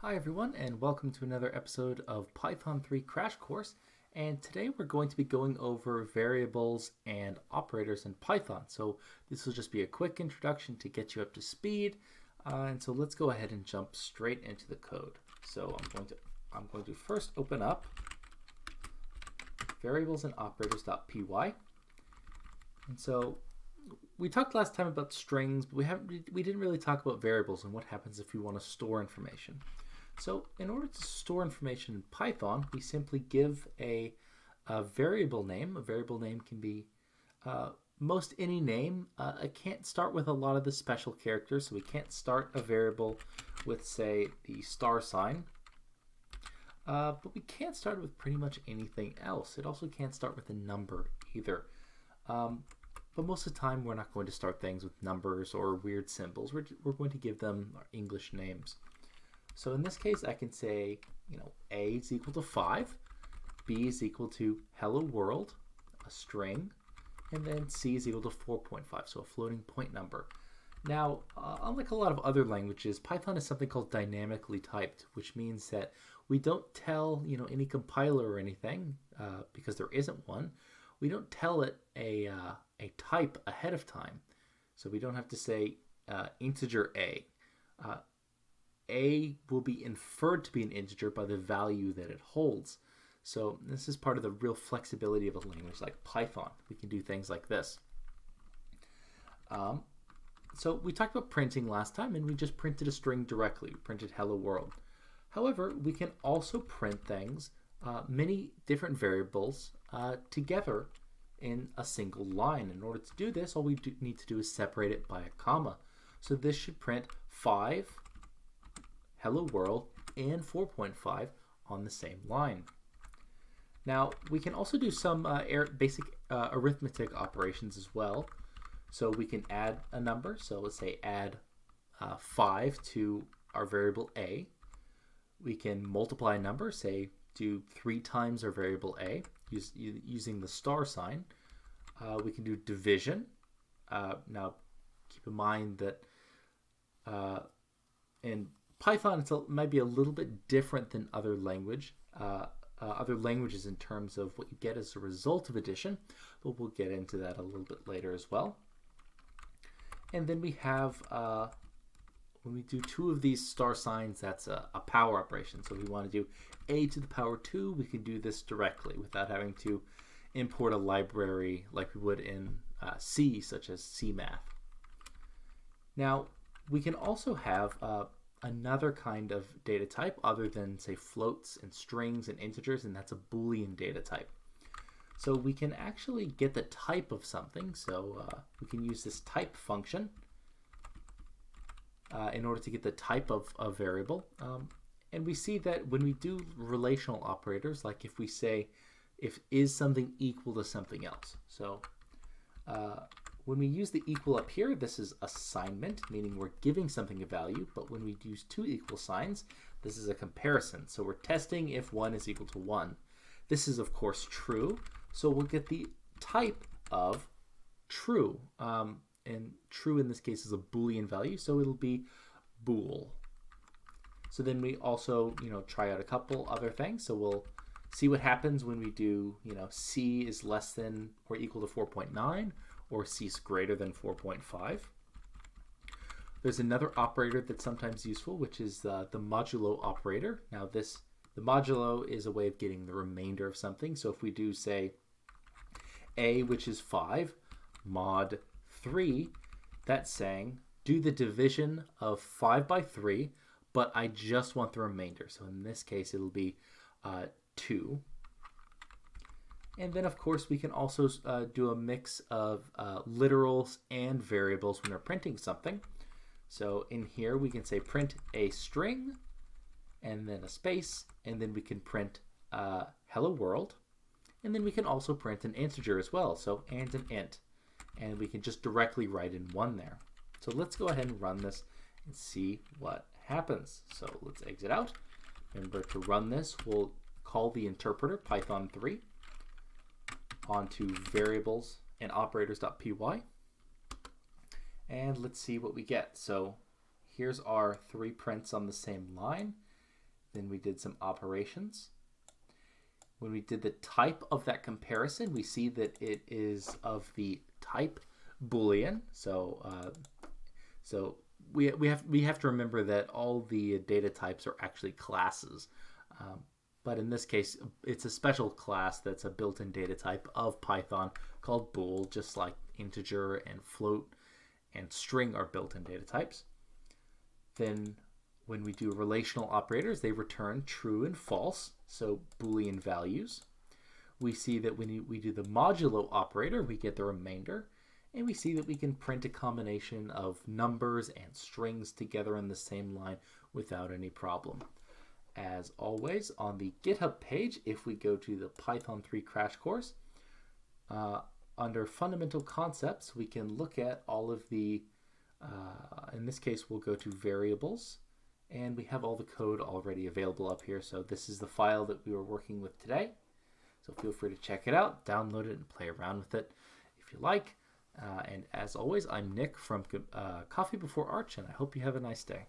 Hi everyone, and welcome to another episode of Python 3 Crash Course. And today we're going to be going over variables and operators in Python. So this will just be a quick introduction to get you up to speed. And so let's go ahead and jump straight into the code. So I'm going to first open up variables and operators.py. And so we talked last time about strings, but we didn't really talk about variables and what happens if we want to store information. So in order to store information in Python, we simply give a variable name. A variable name can be most any name. It can't start with a lot of the special characters, so we can't start a variable with, say, the star sign. But we can't start with pretty much anything else. It also can't start with a number either. But most of the time, we're not going to start things with numbers or weird symbols. We're going to give them our English names. So in this case, I can say, A is equal to 5, B is equal to hello world, a string, and then C is equal to 4.5, so a floating point number. Now, unlike a lot of other languages, Python is something called dynamically typed, which means that we don't tell, any compiler or anything, because there isn't one. We don't tell it a type ahead of time. So we don't have to say integer A. A will be inferred to be an integer by the value that it holds. So this is part of the real flexibility of a language like Python. We can do things like this. So we talked about printing last time, and we just printed a string directly. We printed hello world. However, we can also print things, many different variables, together in a single line. In order to do this, all we need to do is separate it by a comma. So this should print 5, hello world, and 4.5 on the same line. Now, we can also do some basic arithmetic operations as well. So we can add a number. So let's say add 5 to our variable A. We can multiply a number, say do 3 times our variable A using the star sign. We can do division. Now, keep in mind that in Python, it might be a little bit different than other languages in terms of what you get as a result of addition, but we'll get into that a little bit later as well. And then we have, when we do 2 of these star signs, that's a power operation. So if we want to do a to the power 2, we can do this directly without having to import a library like we would in C, such as CMath. Now, we can also have another kind of data type other than, say, floats and strings and integers, and that's a Boolean data type. So we can actually get the type of something. So we can use this type function in order to get the type of a variable. And we see that when we do relational operators, like if we say, if is something equal to something else. So when we use the equal up here, this is assignment, meaning we're giving something a value. But when we use 2 equal signs, this is a comparison. So we're testing if 1 is equal to 1. This is, of course, true. So we'll get the type of true. And true in this case is a Boolean value, so it'll be bool. So then we also, try out a couple other things. So we'll see what happens when we do, C is less than or equal to 4.9, or C is greater than 4.5. There's another operator that's sometimes useful, which is the Modulo Operator. Now the modulo is a way of getting the remainder of something. So if we do, say, A, which is 5, mod 3, that's saying do the division of 5 by 3, but I just want the remainder. So in this case, it'll be 2. And then, of course, we can also do a mix of literals and variables when we're printing something. So in here, we can say print a string, and then a space, and then we can print hello world. And then we can also print an integer as well, so and an int. And we can just directly write in 1 there. So let's go ahead and run this and see what happens. So let's exit out. Remember, to run this, we'll call the interpreter, Python3, onto variables and operators.py. And let's see what we get. So here's our 3 prints on the same line. Then we did some operations. When we did the type of that comparison, we see that it is of the type Boolean. So we have to remember that all the data types are actually classes. But in this case, it's a special class that's a built-in data type of Python called bool, just like integer and float and string are built-in data types. Then when we do relational operators, they return true and false, so Boolean values. We see that when we do the modulo operator, we get the remainder, and we see that we can print a combination of numbers and strings together in the same line without any problem. As always, on the GitHub page, if we go to the Python 3 crash course, under fundamental concepts, we can look at all of the, in this case, we'll go to variables, and we have all the code already available up here. So this is the file that we were working with today. So feel free to check it out, download it, and play around with it if you like. And as always, I'm Nick from Coffee Before Arch, and I hope you have a nice day.